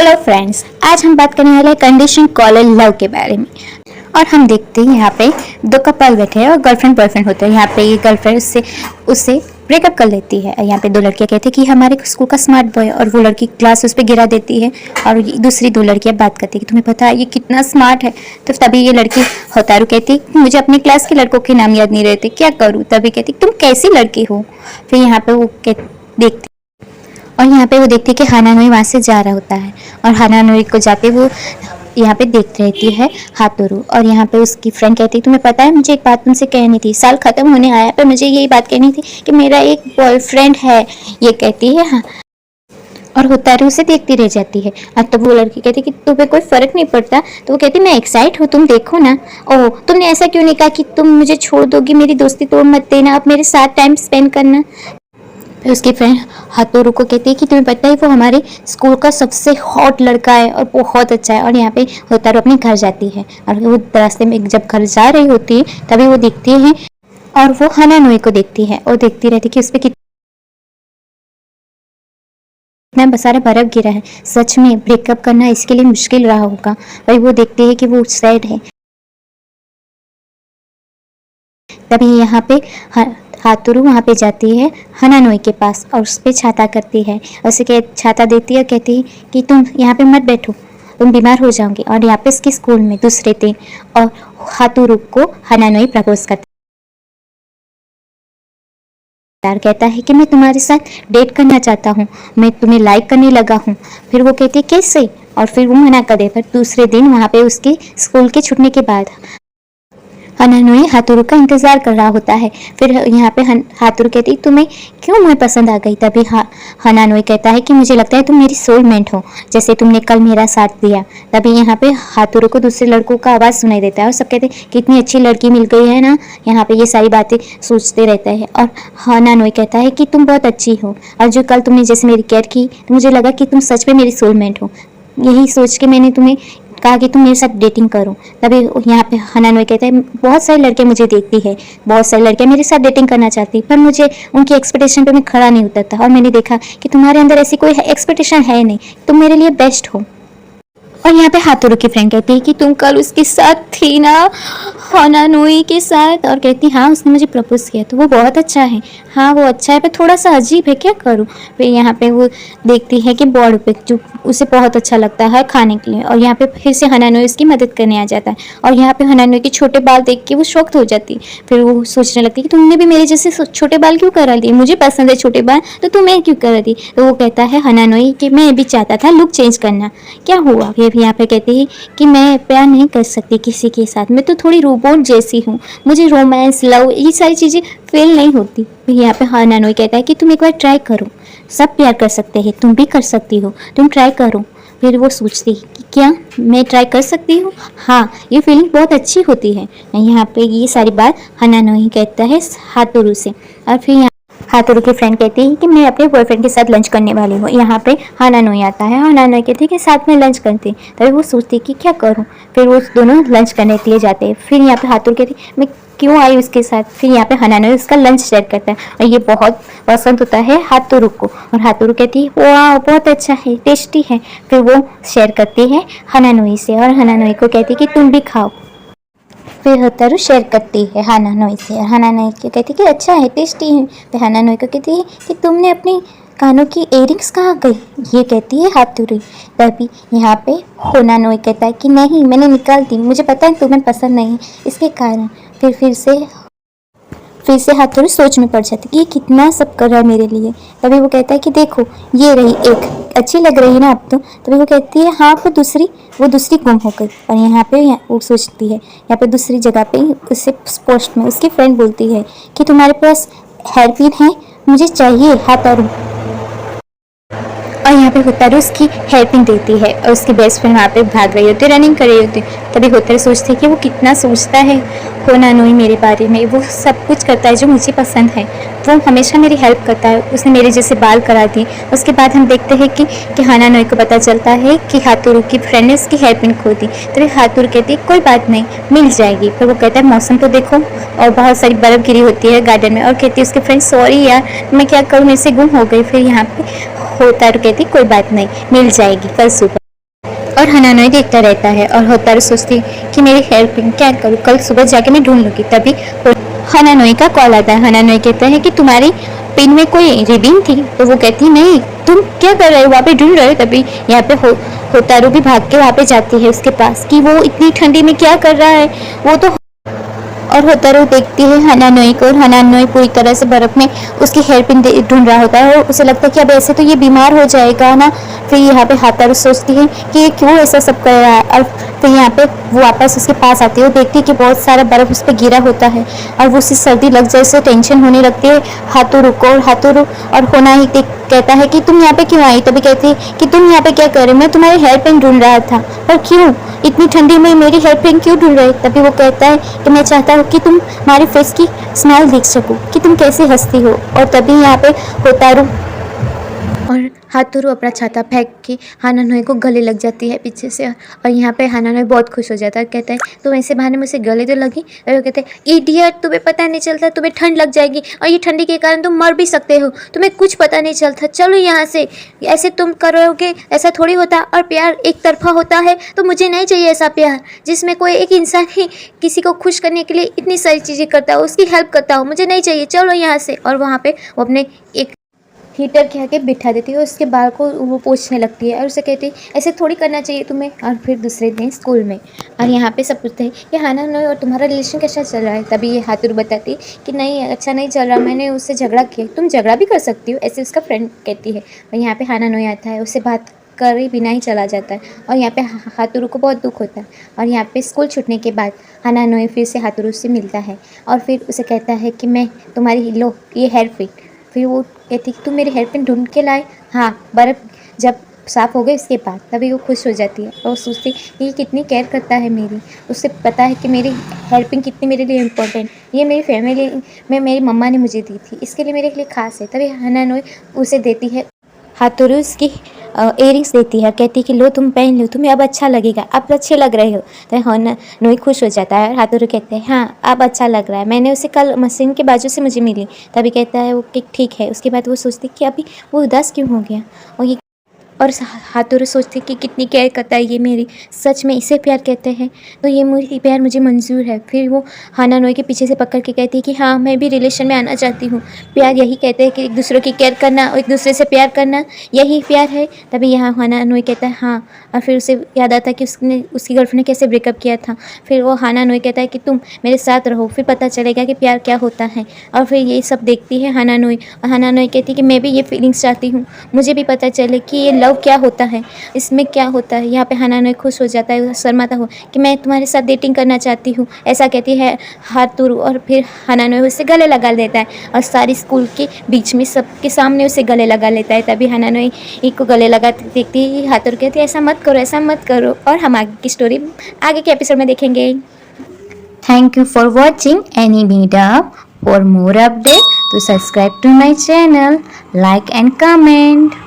Hello friends, आज हम बात करने वाले हैं कंडीशन कॉलर लव के बारे में। और हम देखते हैं यहाँ पे दो कपल बैठे हैं और गर्लफ्रेंड बॉयफ्रेंड होते हैं। यहाँ पे ये गर्लफ्रेंड उससे ब्रेकअप कर लेती है। यहाँ पे दो लड़कियाँ कहती है कि हमारे स्कूल का स्मार्ट बॉय, और वो लड़की ग्लास उस पर गिरा देती है। और दूसरी दो लड़कियाँ बात करती है कि तुम्हें पता है ये कितना स्मार्ट है। तो तभी ये लड़की होतारू कहती है मुझे अपने क्लास के लड़कों के नाम याद नहीं रहते, क्या करूँ। तभी कहती तुम कैसी लड़की हो। फिर यहाँ पे वो देखती और यहाँ पे वो देखती है कि हानानोई वहाँ से जा रहा होता है। और हानानोई को जाके वो यहाँ पे देखती रहती है हातोरू। और यहाँ पे उसकी फ्रेंड कहती है तुम्हें पता है मुझे एक बात तुमसे कहनी थी, साल खत्म होने आया पर मुझे यही बात कहनी थी कि मेरा एक बॉयफ्रेंड है। ये कहती है हाँ, और होतारू उसे देखती रह जाती है। अब तो वो लड़की कहती कि तुम्हें कोई फर्क नहीं पड़ता। तो वो कहती मैं एक्साइट हूँ, तुम देखो ना। ओह तुमने ऐसा क्यों नहीं कहा कि तुम मुझे छोड़ दोगी, मेरी दोस्ती तोड़ मत देना, अब मेरे साथ टाइम स्पेंड करना। फिर उसकी फ्रेंड हातोरू को कहती है कि तुम्हें पता है वो हमारे स्कूल का सबसे हॉट लड़का है और बहुत अच्छा है। और यहाँ पे होतारू अपने घर जाती है और वो रास्ते में जब घर जा रही होती है तभी वो देखती है और वो हानानोई को देखती है और देखती रहती है कि उस पर कितना सारा बर्फ गिरा है। सच में ब्रेकअप करना इसके लिए मुश्किल रहा होगा। वही वो देखती है कि वो सैड है। तभी यहाँ पे हातोरू वहाँ पे जाती है हानानोई के पास और उस पर छाता करती है। उसे छाता देती है और कहती है कि तुम यहाँ पे मत बैठो, तुम बीमार हो जाओगे। और यहाँ पे इसके स्कूल में दूसरे दिन और हातोरू को हानानोई प्रपोज करता है, कहता है कि मैं तुम्हारे साथ डेट करना चाहता हूँ, मैं तुम्हें लाइक करने लगा हूँ। फिर वो कहती है कैसे, और फिर वो मना कर दे। फिर दूसरे दिन वहाँ पे उसके स्कूल के छूटने के बाद हानानोई हातोरू का इंतजार कर रहा होता है। फिर यहाँ पे हातोरू कहती तुम्हें क्यों मैं पसंद आ गई। तभी हानानोई कहता है कि मुझे लगता है तुम मेरी सोलमेट हो, जैसे तुमने कल मेरा साथ दिया। तभी यहाँ पे हातोरू को दूसरे लड़कों का आवाज़ सुनाई देता है और सब कहते हैं कितनी अच्छी लड़की मिल गई है ना। यहाँ पे ये सारी बातें सोचते रहता है और हानानोई कहता है कि तुम बहुत अच्छी हो और जो कल तुमने जैसे मेरी केयर की तो मुझे लगा कि तुम सच में मेरी सोलमेट हो। यही सोच के मैंने तुम्हें कहा कि तुम मेरे साथ डेटिंग करो। तभी यहाँ पे हानानोई कहता है बहुत सारी लड़कियाँ मुझे देखती है, बहुत सारी लड़कियाँ मेरे साथ डेटिंग करना चाहती, पर मुझे उनकी एक्सपेक्टेशन पे मैं खड़ा नहीं उतरता। और मैंने देखा कि तुम्हारे अंदर ऐसी कोई एक्सपेक्टेशन है नहीं, तुम मेरे लिए बेस्ट हो। और यहाँ पे हातोरू की फ्रेंड कहती है कि तुम कल उसके साथ थी ना, हानानोई के साथ। और कहती हाँ उसने मुझे प्रपोज किया तो वो बहुत अच्छा है। हाँ वो अच्छा है पर थोड़ा सा अजीब है, क्या करूँ। फिर यहाँ पे वो देखती है कि बॉर्ड पे जो उसे बहुत अच्छा लगता है खाने के लिए। और यहाँ पे फिर से हानानोई उसकी मदद करने आ जाता है। और यहाँ पे हानानोई के छोटे बाल देख के वो शॉक्ड हो जाती है। फिर वो सोचने लगती है कि तुमने भी मेरे जैसे छोटे बाल क्यों करा दिए, मुझे पसंद है छोटे बाल तो तुम्हें क्यों करा दी। तो वो कहता है हानानोई कि मैं भी चाहता था लुक चेंज करना, क्या हुआ। फिर यहाँ पे कहती है कि मैं प्यार नहीं कर सकती किसी के साथ, मैं तो थोड़ी रोबोट जैसी हूँ, मुझे रोमांस लव ये सारी चीज़ें फील नहीं होती। यहाँ पे हानानोई कहता है कि तुम एक बार ट्राई करो, सब प्यार कर सकते हैं, तुम भी कर सकती हो, तुम ट्राई करो। फिर वो सोचती है कि क्या मैं ट्राई कर सकती हूँ, हाँ ये फीलिंग बहुत अच्छी होती है। यहाँ पे ये सारी बात हानानोई कहता है हातोरू से। और फिर हातोरू की फ्रेंड कहती है कि मैं अपने बॉयफ्रेंड के साथ लंच करने वाली हूँ। यहाँ पे हानानोई आता है, हानानोई कहती है कि साथ में लंच करते हैं। तभी वो सोचती है कि क्या करूँ। फिर वो दोनों लंच करने के लिए जाते हैं। फिर यहाँ पे हातोरू कहती है मैं क्यों आई उसके साथ। फिर यहाँ पे हानानोई उसका लंच शेयर करता है और ये बहुत पसंद होता है हातोरू को। और हातोरू कहती है वाह बहुत अच्छा है, टेस्टी है। फिर वो शेयर करती है हानानोई से और हानानोई को कहती है कि तुम भी खाओ। फिर होतारू शेयर करती है हानानोई से और हानानोई को कहती है कि अच्छा है, टेस्टी है। फिर हानानोई को कहती है कि तुमने अपनी कानों की इयरिंग्स कहाँ गई, ये कहती है हातोरू। तभी यहाँ पे हानानोई कहता है कि नहीं मैंने निकाल दी, मुझे पता है तुम्हें पसंद नहीं इसके कारण। फिर से हातोरू सोच में पड़ जाती कि ये कितना सब कर रहा है मेरे लिए। तभी वो कहता है कि देखो ये रही एक, अच्छी लग रही है ना अब तो। तभी वो कहती है हाँ वो दूसरी गुम हो गई। और यहाँ पे वो सोचती है यहाँ पे दूसरी जगह पे उससे पोस्ट में उसकी फ्रेंड बोलती है कि तुम्हारे पास हेयरपिन है, मुझे चाहिए हातोरू। और यहाँ पे होतारू उसकी हेल्पिंग देती है और उसकी बेस्ट फ्रेंड वहाँ पे भाग रही होती है, रनिंग कर रही होती है। तभी होतारू सोचती है कि वो कितना सोचता है हानानोई मेरे बारे में, वो सब कुछ करता है जो मुझे पसंद है, वो हमेशा मेरी हेल्प करता है, उसने मेरे जैसे बाल करा दिए। उसके बाद हम देखते हैं कि हानानोई को पता चलता है कि हातोरू की फ्रेंड ने उसकी हेल्पिंग खो दी। तो हातोरू कहती है कोई बात नहीं मिल जाएगी। फिर वो कहता है मौसम तो देखो, और बहुत सारी बर्फ़ गिरी होती है गार्डन में। और कहती है उसकी फ्रेंड सॉरी यार मैं क्या करूँ, मेरे से गुम हो गई। फिर यहाँ पे होतारू कहती कोई बात नहीं मिल जाएगी कल सुबह। हनानोई देखता रहता है और होतारू सोचती है कि मेरी हेयर पिन क्या करूँ, कल सुबह जाके मैं ढूंढ लूँगी। तभी हनानोई का कॉल आता है। हनानोई कहता है कि तुम्हारी पिन में कोई रिबन थी। तो वो कहती है नहीं, तुम क्या कर रहे हो, वहाँ पे ढूंढ रहे हो। तभी यहाँ पे होतारू भी भाग के वहाँ पे जाती है उसके पास कि वो इतनी ठंडी में क्या कर रहा है। वो तो और होतारू देखती है हनानोई को, और हनानोई पूरी तरह से बर्फ में उसकी हेयर पिन ढूंढ रहा होता है और उसे लगता है कि अब ऐसे तो ये बीमार हो जाएगा ना। फिर यहाँ पे होतारू सोचती है कि ये क्यों ऐसा सब कर रहा है। और फिर यहाँ पे वो वापस उसके पास आती है और देखती है कि बहुत सारा बर्फ उस पर गिरा होता है और वो उसे सर्दी लग जाए, उसे टेंशन होने लगती है। हाथुरू को, और हाथुरू और होना ही कहता है कि तुम यहाँ पे क्यों आई। तभी कहती है कि तुम यहाँ पे क्या कर रहे हो, मैं तुम्हारी हेयर पिन ढूंढ रहा था। पर क्यों, इतनी ठंडी में मेरी हेयर पिन क्यों ढूंढ रहे। तभी वो कहता है कि मैं चाहता हूँ कि तुम हमारे फेस की स्माइल देख सको कि तुम कैसे हंसती हो। और तभी यहाँ पे होतारू और हाथुरू अपना छाता फेंक के हनानोई को गले लग जाती है पीछे से। और यहाँ पे हनानोई बहुत खुश हो जाता है, कहता है तुम ऐसे बहाने मुझसे गले तो लगी। और वो कहते हैं इडियट, तुम्हें पता नहीं चलता, तुम्हें ठंड लग जाएगी और ये ठंडी के कारण तुम मर भी सकते हो, तुम्हें कुछ पता नहीं चलता, चलो यहाँ से। ऐसे तुम करोगे, ऐसा थोड़ी होता। और प्यार एक तरफा होता है, तो मुझे नहीं चाहिए ऐसा प्यार जिसमें कोई एक इंसान ही किसी को खुश करने के लिए इतनी सारी चीज़ें करता हो, उसकी हेल्प करता हो, मुझे नहीं चाहिए, चलो यहाँ से। और वहाँ पे वो अपने एक हीटर के आगे बिठा देती है और उसके बाल को वो पोंछने लगती है और उसे कहती है ऐसे थोड़ी करना चाहिए तुम्हें। और फिर दूसरे दिन स्कूल में और यहाँ पे सब पूछते हैं कि हनानोई और तुम्हारा रिलेशन कैसा चल रहा है। तभी ये हाथुरू बताती कि नहीं, अच्छा नहीं चल रहा, मैंने उससे झगड़ा किया। तुम झगड़ा भी कर सकती हो, ऐसे उसका फ्रेंड कहती है। और यहाँ पे हनानोई आता है, उससे बात करे बिना ही चला जाता है। और यहाँ पे हाथुरू को बहुत दुख होता है। और यहाँ पे स्कूल छूटने के बाद हनानोई फिर से हाथुरू से मिलता है और फिर उसे कहता है कि मैं तुम्हारी लो ये हेयर पिन। फिर वो कहती कि तुम मेरी हेयर पिन ढूंढ के लाए। हाँ, बर्फ़ जब साफ़ हो गई उसके बाद। तभी वो खुश हो जाती है और सोचती कि ये कितनी केयर करता है मेरी, उसे पता है कि मेरी हेयर पिन कितनी मेरे लिए इम्पोर्टेंट, ये मेरी फैमिली में मेरी मम्मा ने मुझे दी थी, इसके लिए मेरे लिए ख़ास है। तभी हनानोई उसे देती है, हाथुरू उसकी इयरिंग्स देती है, कहती कि लो तुम पहन लो, तुम्हें अब अच्छा लगेगा, अब अच्छे लग रहे हो। तो हनानोई खुश हो जाता है और हाथुरू कहते हैं हाँ अब अच्छा लग रहा है, मैंने उसे कल मशीन के बाजू से मुझे मिली। तभी कहता है वो कि ठीक है। उसके बाद वो सोचती कि अभी वो उदास क्यों हो गया। और हाथुरू सोचती कि कितनी केयर करता है ये मेरी, सच में इसे प्यार कहते हैं, तो ये प्यार मुझे मंजूर है। फिर वो हनानोई के पीछे से पकड़ के कहती है कि हाँ मैं भी रिलेशन में आना चाहती हूँ। प्यार यही कहते हैं कि एक दूसरे की केयर करना और एक दूसरे से प्यार करना, यही प्यार है। तभी यहाँ हनानोई कहता है हाँ। और फिर उसे याद आता है कि उसकी गर्लफ्रेंड ने कैसे ब्रेकअप किया था। फिर वो हनानोई कहता है कि तुम मेरे साथ रहो, फिर पता चलेगा कि प्यार क्या होता है। और फिर ये सब देखती है हनानोई, और हनानोई कहती है कि मैं भी ये फीलिंग्स चाहती हूँ, मुझे भी पता चले कि ये लव क्या होता है, इसमें क्या होता है। यहाँ पे हनानोई खुश हो जाता है, शर्माता हो कि मैं तुम्हारे साथ डेटिंग करना चाहती हूँ, ऐसा कहती है हाथुरू। और फिर हनानोई उससे गले लगा लेता है और सारी स्कूल के बीच में सबके सामने उसे गले लगा लेता है। तभी हनानोई को गले लगा देखती है, हाथुरू कहती है ऐसा मत करो, ऐसा मत करो। और हम आगे की स्टोरी आगे के एपिसोड में देखेंगे। Thank you for watching any video. For more update, to subscribe to my channel, like and comment.